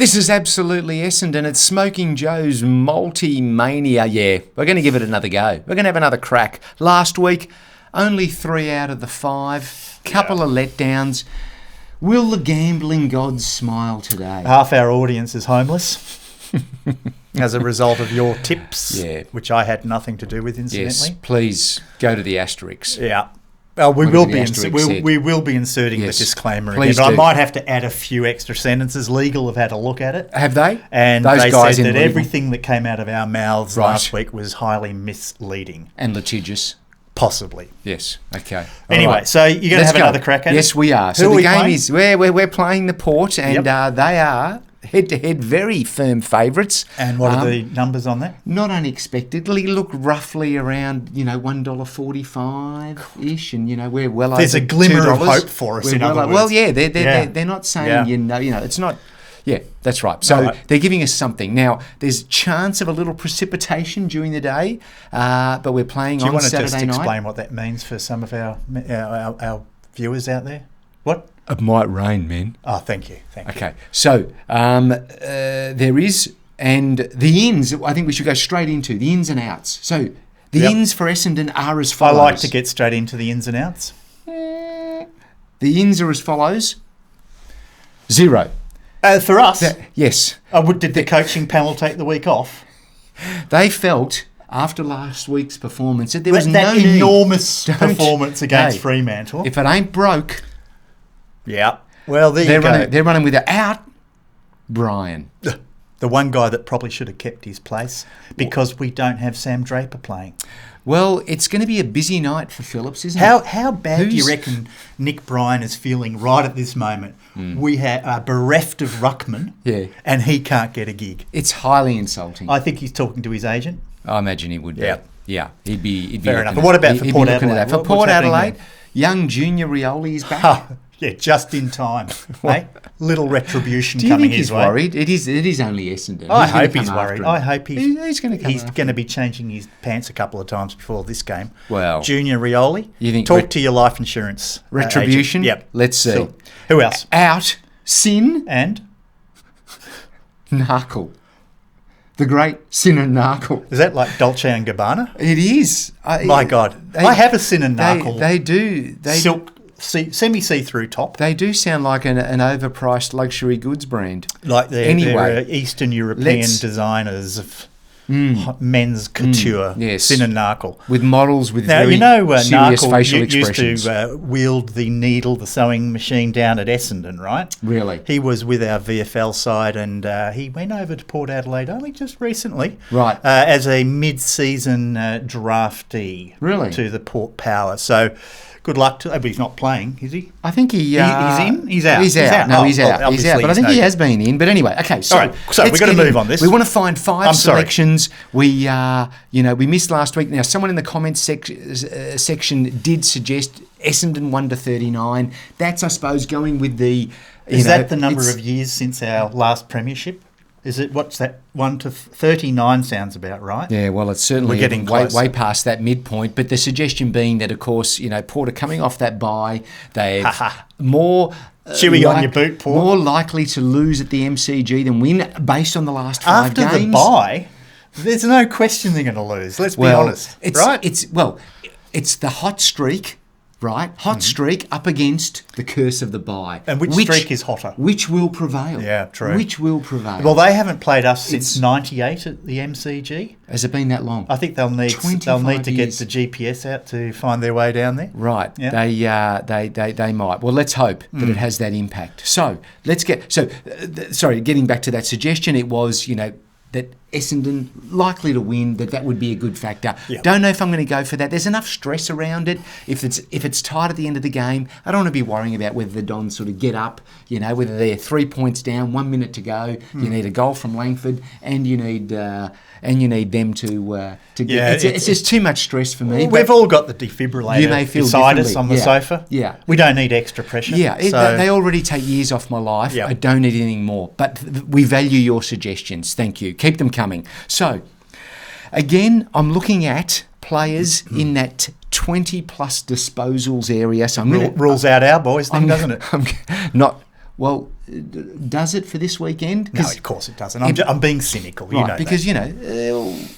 This is absolutely Essendon. It's Smokin'Joe's Multi Mania. Yeah, we're going to give it another go. We're going to have another crack. Last week, only 3 out of the 5. Couple of letdowns. Will the gambling gods smile today? Half our audience is homeless as a result of your tips, which I had nothing to do with, incidentally. Yes, please go to the asterisks. Yeah. Well, we will be inserting the disclaimer again. But I might have to add a few extra sentences. Legal have had a look at it. Have they? And those they guys said that legal. everything that came out of our mouths last week was highly misleading. And litigious. Possibly. Yes. Okay. Anyway, so you're going to have another crack at it? Yes, we are. So the game is we're playing the Port, and they are head-to-head very firm favourites. And what are the numbers on that? Not unexpectedly, look roughly around $1.45-ish, and we're well There's over a glimmer $2. of hope for us. In other words. Well, they're not saying it's not. Yeah, that's right. So they're giving us something. Now, there's chance of a little precipitation during the day, but we're playing on Saturday night. Do you want to just explain what that means for some of our viewers out there? What? It might rain, man. Oh, thank you. Okay, so there is, and the ins, I think we should go straight into the ins and outs. So the ins for Essendon are as follows. I like to get straight into the ins and outs. The ins are as follows. 0. For us? Yes. Did the coaching panel take the week off? They felt, after last week's performance, that there was that no enormous performance against Fremantle. If it ain't broke... Yeah. Well, there you go. They're running without Brian. The one guy that probably should have kept his place because we don't have Sam Draper playing. Well, it's going to be a busy night for Phillips, isn't it? How bad do you reckon Nick Bryan is feeling right at this moment? We are bereft of ruckman, and he can't get a gig. It's highly insulting. I think he's talking to his agent. I imagine he would be. Yeah, he'd be fair enough. But what about for Port Adelaide? For Port Adelaide, young Junior Rioli is back. Yeah, just in time. Hey? Little retribution Do coming his way. you think he's worried? It is only Essendon. I hope he's worried. I hope he's going to come. He's going to be changing his pants a couple of times before this game. Well, Junior Rioli, you think talk to your life insurance retribution? Agent. Yep. Let's see. So, who else? Out Sin and Narkle. The great Sin and Narkle. Is that like Dolce and Gabbana? It is. My God, I have a Sin and Narkle. They do. Silk. Semi-see-through top. They do sound like an overpriced luxury goods brand. Like they're Eastern European designers of men's couture. Sin and Narkle. With models with very serious Narkle facial expressions. Used to wield the needle, the sewing machine down at Essendon, right? Really? He was with our VFL side and he went over to Port Adelaide only just recently. Right. As a mid-season draftee. Really? To the Port Power. So... good luck to... But he's not playing, is he? I think he's in? He's out. He's out. No, he's out. He's out. But I think he has been in. But anyway, okay. So, all right. So we've got to move on this. We want to find 5 selections. We missed last week. Now, someone in the comments section did suggest Essendon 1-39. That's, I suppose, going with the... Is that the number of years since our last premiership? Is it, what's that, 1-39 sounds about right? Yeah, well, it's certainly We're getting way past that midpoint. But the suggestion being that, of course, Port are coming off that bye. They're more... chewy on your boot, Port. More likely to lose at the MCG than win based on the last 5 games. After the bye, there's no question they're going to lose. Let's be honest. It's the hot streak. Right? Hot streak up against the curse of the bye. And which streak is hotter? Which will prevail. Yeah, true. Which will prevail. Well, they haven't played us since 98 at the MCG. Has it been that long? I think they'll need to get the GPS out to find their way down there. Right. Yeah. They might. Well, let's hope that it has that impact. So, getting back to that suggestion, it was, that Essendon likely to win, that would be a good factor. Yep. Don't know if I'm going to go for that. There's enough stress around it. If it's tight at the end of the game, I don't want to be worrying about whether the Dons sort of get up, whether they're 3 points down, 1 minute to go. You need a goal from Langford, and you need them to get. It's just too much stress for me. We've all got the defibrillator beside us on the sofa. Yeah, we don't need extra pressure. Yeah, they already take years off my life. Yep. I don't need anything more. But we value your suggestions. Thank you. Keep them coming. So, again, I'm looking at players in that 20-plus disposals area. So rules out our boys thing, doesn't it? does it for this weekend? No, of course it doesn't. I'm being cynical, you know. Because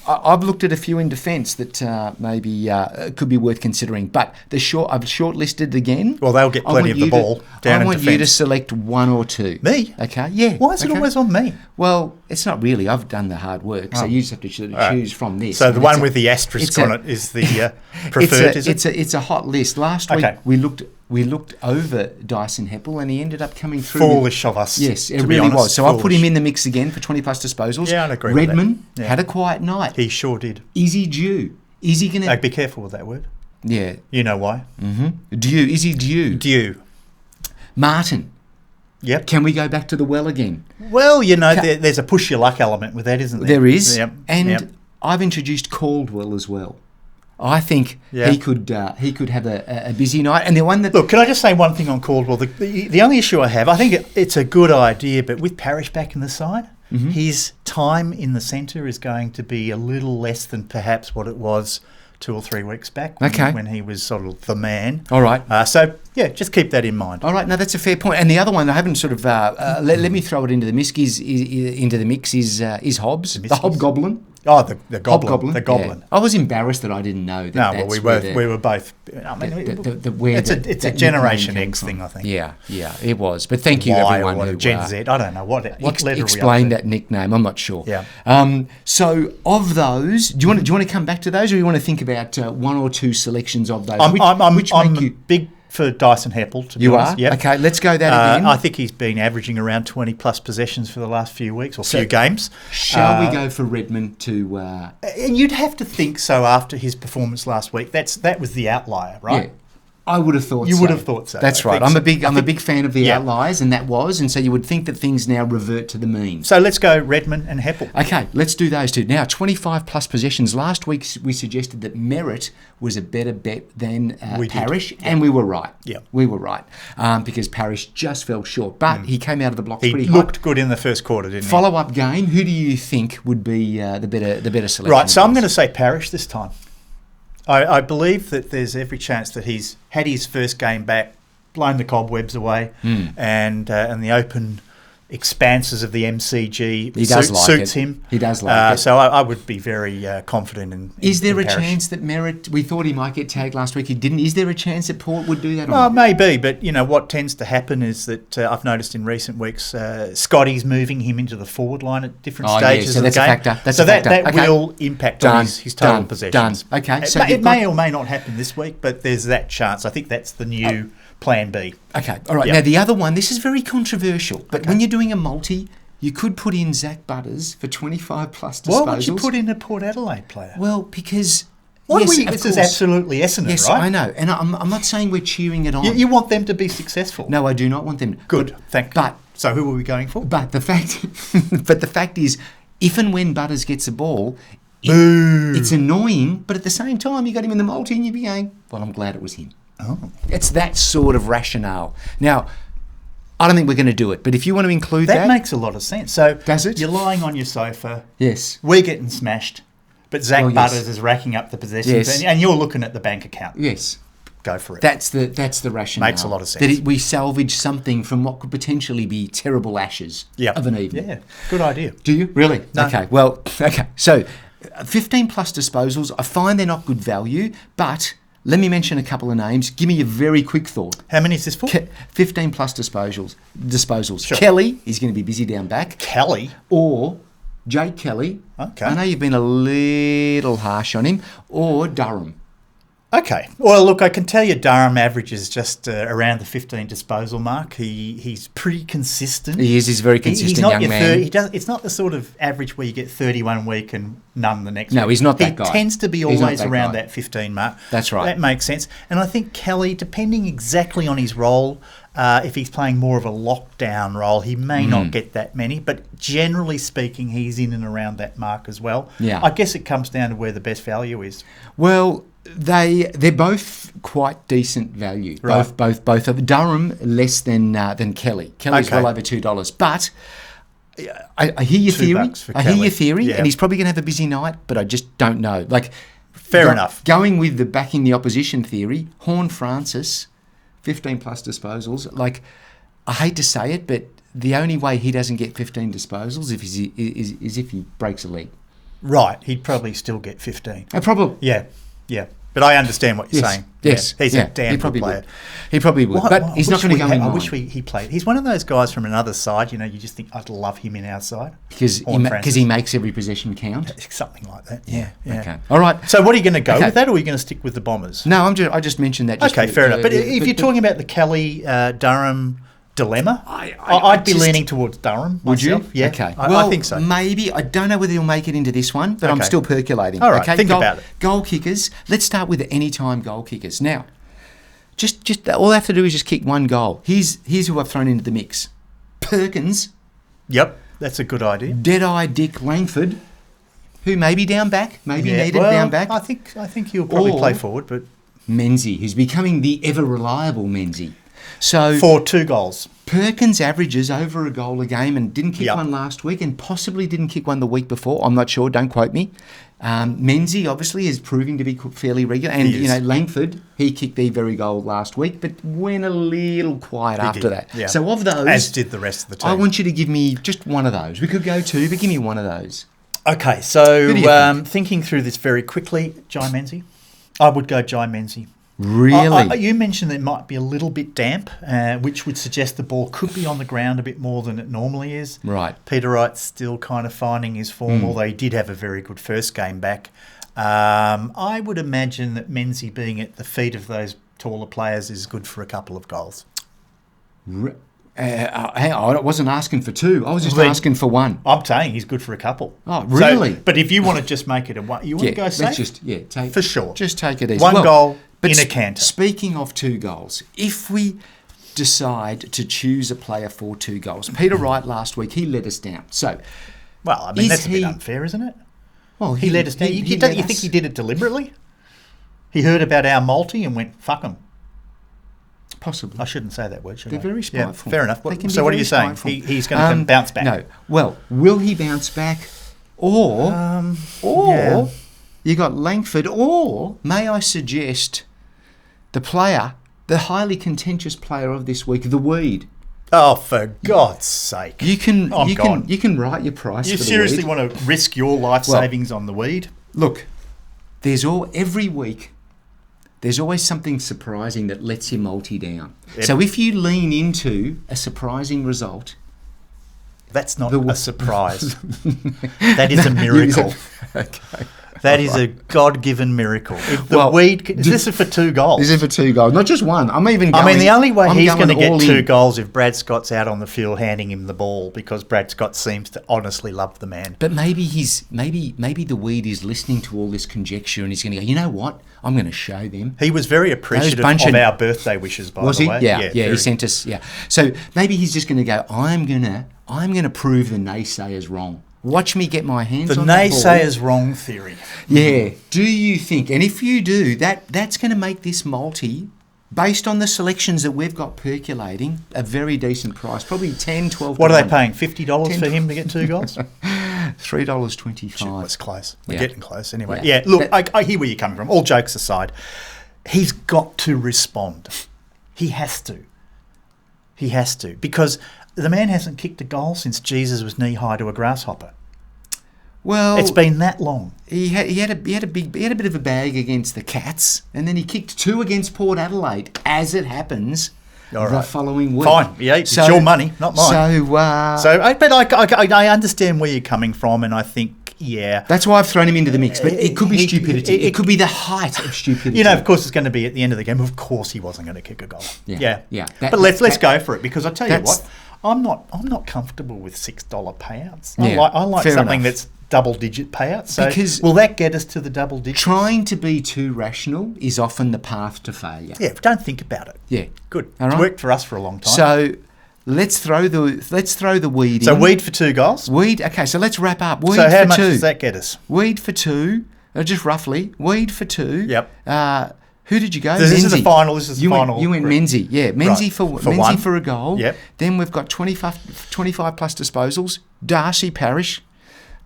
I've looked at a few in defence that maybe could be worth considering. But I've shortlisted again. Well, they'll get plenty of the ball down in defence. I want you to select one or two. Me? Okay, yeah. Why is it always on me? Well, it's not really. I've done the hard work, so you just have to choose from this. So the one with the asterisk on it is the preferred, is it? It's a hot list. Last week we looked over Dyson Heppel and he ended up coming through. Foolish of us. Yes, it really was. So I put him in the mix again for 20 plus disposals. Yeah, I'd agree Redmond with that. had a quiet night. He sure did. Is he due? Is he going to... Be careful with that word. Yeah. You know why. Mm-hmm. Due. Is he due? Due. Martin. Yep. Can we go back to the well again? Well, there's a push your luck element with that, isn't there? There is. Yep. And I've introduced Caldwell as well. I think he could have a busy night. And the one that... Look, can I just say one thing on Caldwell? The only issue I have, I think it's a good idea, but with Parrish back in the side, his time in the centre is going to be a little less than perhaps what it was 2 or 3 weeks back when he was sort of the man. All right. So, just keep that in mind. All right. No, that's a fair point. And the other one, I haven't sort of... let me throw it into the mix, is Hobbs, the Hobgoblin. Oh, the Goblin. The Goblin. Yeah. I was embarrassed that I didn't know that. No, well, we were both. I mean, it's a Generation X thing, I think. Yeah, it was. But thank you, everyone. Or Gen Z. I don't know what letter. Explain that nickname. I'm not sure. Yeah. So of those, do you want to come back to those, or you want to think about one or two selections of those? I'm big for Dyson Heppel, to be honest. You are? Yep. Okay, let's go that again. I think he's been averaging around 20-plus possessions for the last few weeks or few games. Shall we go for Redmond to... And you'd have to think so after his performance last week. That was the outlier, right? Yeah. I would have thought so. You would have thought so. That's right. I'm a big fan of the outliers, and so you would think that things now revert to the mean. So let's go Redmond and Heppel. Okay, let's do those two. Now, 25 plus possessions. Last week we suggested that Merritt was a better bet than Parrish, and we were right. Yeah, we were right because Parrish just fell short, but he came out of the blocks pretty hot. He looked good in the first quarter, didn't he? Follow-up game. Who do you think would be the better selection? Right. So I'm going to say Parrish this time. I believe that there's every chance that he's had his first game back, blown the cobwebs away, and the open expanses of the MCG suits him. He does like it. So I would be very confident in Is there a Parrish. chance that Merritt, we thought he might get tagged last week, he didn't. Is there a chance that Port would do that? Well, maybe, but what tends to happen is that I've noticed in recent weeks, Scotty's moving him into the forward line at different stages of the game. That's a factor. That will impact on his total possessions. Done. Okay. So it may or may not happen this week, but there's that chance. I think that's the new plan B. Okay, all right. Yep. Now, the other one, this is very controversial, but when you're doing a multi, you could put in Zach Butters for 25 plus disposals. Why would you put in a Port Adelaide player? Well, because... This is absolutely Essendon, yes, right? I know. And I'm not saying we're cheering it on. You want them to be successful. No, I do not want them. Good, thank you. So who are we going for? But the fact is, if and when Butters gets a ball... It's annoying, but at the same time, you got him in the multi and you'd be going, well, I'm glad it was him. Oh. It's that sort of rationale. Now, I don't think we're going to do it, but if you want to include that... That makes a lot of sense. So does it? You're lying on your sofa. Yes. We're getting smashed, but Zach Butters is racking up the possessions, and you're looking at the bank account. Yes. Go for it. That's the rationale. Makes a lot of sense. That we salvage something from what could potentially be terrible ashes of an evening. Yeah, good idea. Do you? Really? No. Okay. So, 15 plus disposals, I find they're not good value, but... Let me mention a couple of names. Give me a very quick thought. How many is this for? 15 plus disposals. Sure. Kelly is going to be busy down back. Kelly? Or Jake Kelly. Okay. I know you've been a little harsh on him. Or Durham. Okay. Well, look, I can tell you Durham averages just around the 15 disposal mark. He's pretty consistent. He is. He's very consistent, young man. It's not the sort of average where you get 31 week and none the next week. No, he's not that guy. He tends to be always around that 15 mark. That's right. That makes sense. And I think Kelly, depending exactly on his role, if he's playing more of a lockdown role, he may not get that many. But generally speaking, he's in and around that mark as well. Yeah. I guess it comes down to where the best value is. Well... They're both quite decent value. Right. Both of Durham less than Kelly. Kelly's well over $2, but I hear your theory. Hear your theory, and he's probably going to have a busy night, but I just don't know. Fair enough. Going with the backing the opposition theory, Horn Francis, 15 plus disposals. I hate to say it, but the only way he doesn't get 15 disposals is if he breaks a leg. Right, he'd probably still get 15. Probably. Yeah. But I understand what you're saying. Yes. Yeah. He's a damn good player. Would. He probably would. But he's not going to go in I mine. wish he played. He's one of those guys from another side, you just think, I'd love him in our side. Because he makes every possession count? Something like that, yeah. Okay. All right. So what are you going to go with that, or are you going to stick with the Bombers? No, I just mentioned that. Okay, fair enough. But if you're talking about the Kelly-Durham dilemma, I'd be leaning towards Durham myself. Would you? Yeah. Okay. I think so. Maybe. I don't know whether he'll make it into this one, but I'm still percolating. All right, think about it. Goal kickers. Let's start with the anytime goal kickers. Now, just all I have to do is just kick one goal. Here's who I've thrown into the mix. Perkins. Yep, that's a good idea. Dead-Eye Dick Langford, who may be down back, needed down back. I think he'll probably play forward, but Menzies, who's becoming the ever-reliable Menzies. So for 2 goals. Perkins averages over a goal a game and didn't kick one last week and possibly didn't kick one the week before. I'm not sure. Don't quote me. Menzies obviously is proving to be fairly regular. And, Langford, he kicked the very goal last week but went a little quiet after that. Yeah. So of those... As did the rest of the team. I want you to give me just one of those. We could go 2, but give me one of those. Okay, so thinking through this very quickly, Jai Menzies. I would go Jai Menzies. Really? You mentioned that it might be a little bit damp, which would suggest the ball could be on the ground a bit more than it normally is. Right. Peter Wright's still kind of finding his form, although he did have a very good first game back. I would imagine that Menzies being at the feet of those taller players is good for a couple of goals. I wasn't asking for 2. I was just asking for 1. I'm saying he's good for a couple. Oh, really? But if you want to just make it a 1, you want to go safe? Take for sure. Just take it easy. 1 goal in a canter. Speaking of 2 goals, if we decide to choose a player for 2 goals, Peter Wright last week, he let us down. So, that's a bit unfair, isn't it? Well, he let us down. You think he did it deliberately? He heard about our multi and went, fuck him. Possibly. I shouldn't say that word, should They're very spiteful. Yeah, fair enough. So what are you saying? He's going to bounce back? No. Well, will he bounce back? Or you got Langford, or may I suggest the highly contentious player of this week, the Weed. Oh, for God's sake! You can write your price. You for the seriously Weed. want to risk your life savings on the Weed? Look, every week. There's always something surprising that lets your multi down. Yep. So if you lean into a surprising result... That's not a surprise. That is a miracle. Okay. That is a God-given miracle. If the Weed... This is for 2 goals. This is for 2 goals. Not just 1. The only way he's going to get 2 goals if Brad Scott's out on the field handing him the ball, because Brad Scott seems to honestly love the man. But maybe the Weed is listening to all this conjecture and he's going to go, you know what? I'm going to show them. He was very appreciative of our birthday wishes, by the way. Was he? Yeah, he sent us, So maybe he's just going to go, I'm going to prove the naysayers wrong. Watch me get my hands on that ball. The naysayers wrong theory. Yeah. Do you think, and if you do, that's going to make this multi, based on the selections that we've got percolating, a very decent price, probably 10, 12. What are they paying, $50 for him to get 2 goals? $3.25. That's close. We're getting close anyway. Yeah, look, I hear where you're coming from. All jokes aside, he's got to respond. He has to. Because the man hasn't kicked a goal since Jesus was knee-high to a grasshopper. Well, it's been that long. He had a bit of a bag against the Cats, and then he kicked 2 against Port Adelaide, as it happens. The following week. Fine, it's your money, not mine. But I understand where you're coming from, and I think, that's why I've thrown him into the mix. But it could be stupidity. It could be the height of stupidity. Of course, it's going to be at the end of the game. Of course, he wasn't going to kick a goal. Yeah. But let's go for it, because I tell you what, I'm not comfortable with $6 payouts. I like something that's double-digit payouts. So will that get us to the double digits? Trying to be too rational is often the path to failure. Yeah, don't think about it. Yeah, good. It's worked for us for a long time. So let's throw the Weed in. So Weed for 2 goals. Weed. Okay, so let's wrap up. Weed so how for much 2. Does that get us? Weed for 2. Just roughly. Weed for 2. Yep. Who did you go? This is the final. This is the final. You went Menzies. Yeah, Menzies for one. For a goal. Yep. Then we've got 25 plus disposals. Darcy Parish.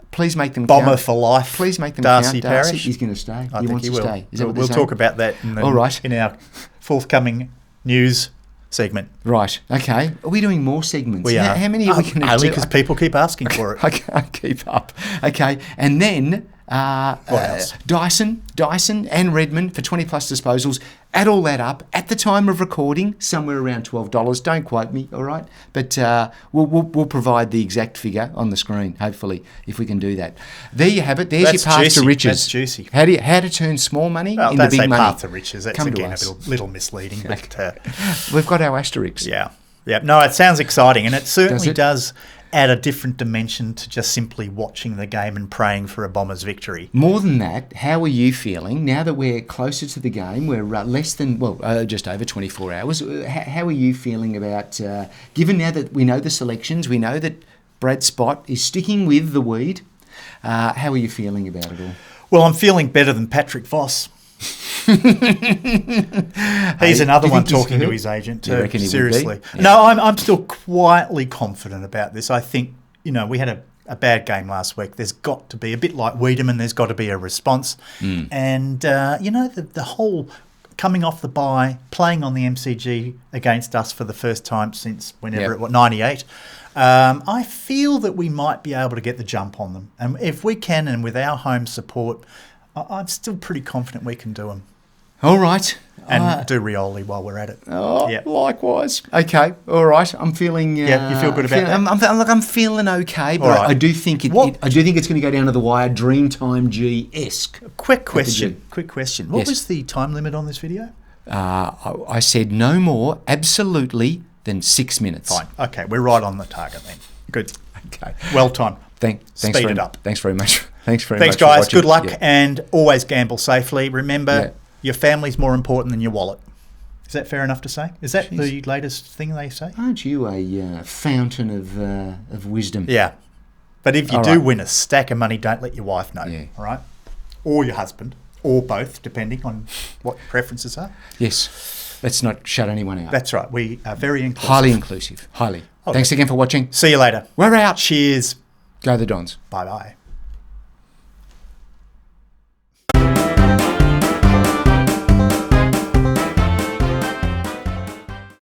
Please make them Bomber count. for life. Please make them Darcy count. Darcy Parish. He's going to stay. I think he will. Stay. We'll talk about that in our forthcoming news segment. Right. Okay. Are we doing more segments? We are. How many are we going to do? Only because people keep asking for it. I can't keep up. Okay. And then What else? Dyson and Redmond for 20 plus disposals. Add all that up at the time of recording, somewhere around $12. Don't quote me, all right? But we'll provide the exact figure on the screen, hopefully, if we can do that. There you have it. There's That's your path juicy. to riches. That's juicy. How to turn small money Well, into don't big say money. path to riches. That's Come to again a us. little misleading. But We've got our asterisks. yeah. No, it sounds exciting, and it certainly it? does add a different dimension to just simply watching the game and praying for a Bombers victory. More than that, how are you feeling now that we're closer to the game? We're just over 24 hours. How are you feeling about, given now that we know the selections, we know that Brad Spott is sticking with the weed, how are you feeling about it all? Well, I'm feeling better than Patrick Voss. He's another one talking to his agent Do you too. reckon he would be? Seriously. Yeah. No, I'm still quietly confident about this. I think, we had a bad game last week. There's got to be, a bit like Wiedemann, there's got to be a response. And, the whole coming off the bye, playing on the MCG against us for the first time since whenever it was, 98, I feel that we might be able to get the jump on them. And if we can, and with our home support, I'm still pretty confident we can do them. All right. And do Rioli while we're at it. Oh, likewise. Okay. All right. I'm feeling. You feel good about that? I'm feeling okay, but right. I do think it's going to go down to the wire, Dreamtime G-esque. Quick question. What Yes. was the time limit on this video? I said no more, absolutely, than 6 minutes. Fine. Okay, we're right on the target then. Good. Okay. Well timed. Thanks Speed it up. Thanks very much. Thanks, Thanks, for guys. watching. Good luck, Yeah. and always gamble safely. Remember, Yeah. your family's more important than your wallet. Is that fair enough to say? Is that the latest thing they say? Aren't you a fountain of wisdom? Yeah. But if you All do right. win a stack of money, don't let your wife know. Yeah. All right? Or your husband. Or both, depending on what your preferences are. Yes. Let's not shut anyone out. That's right. We are very inclusive. Highly inclusive. Highly. Okay. Thanks again for watching. See you later. We're out. Cheers. Go the Dons. Bye-bye.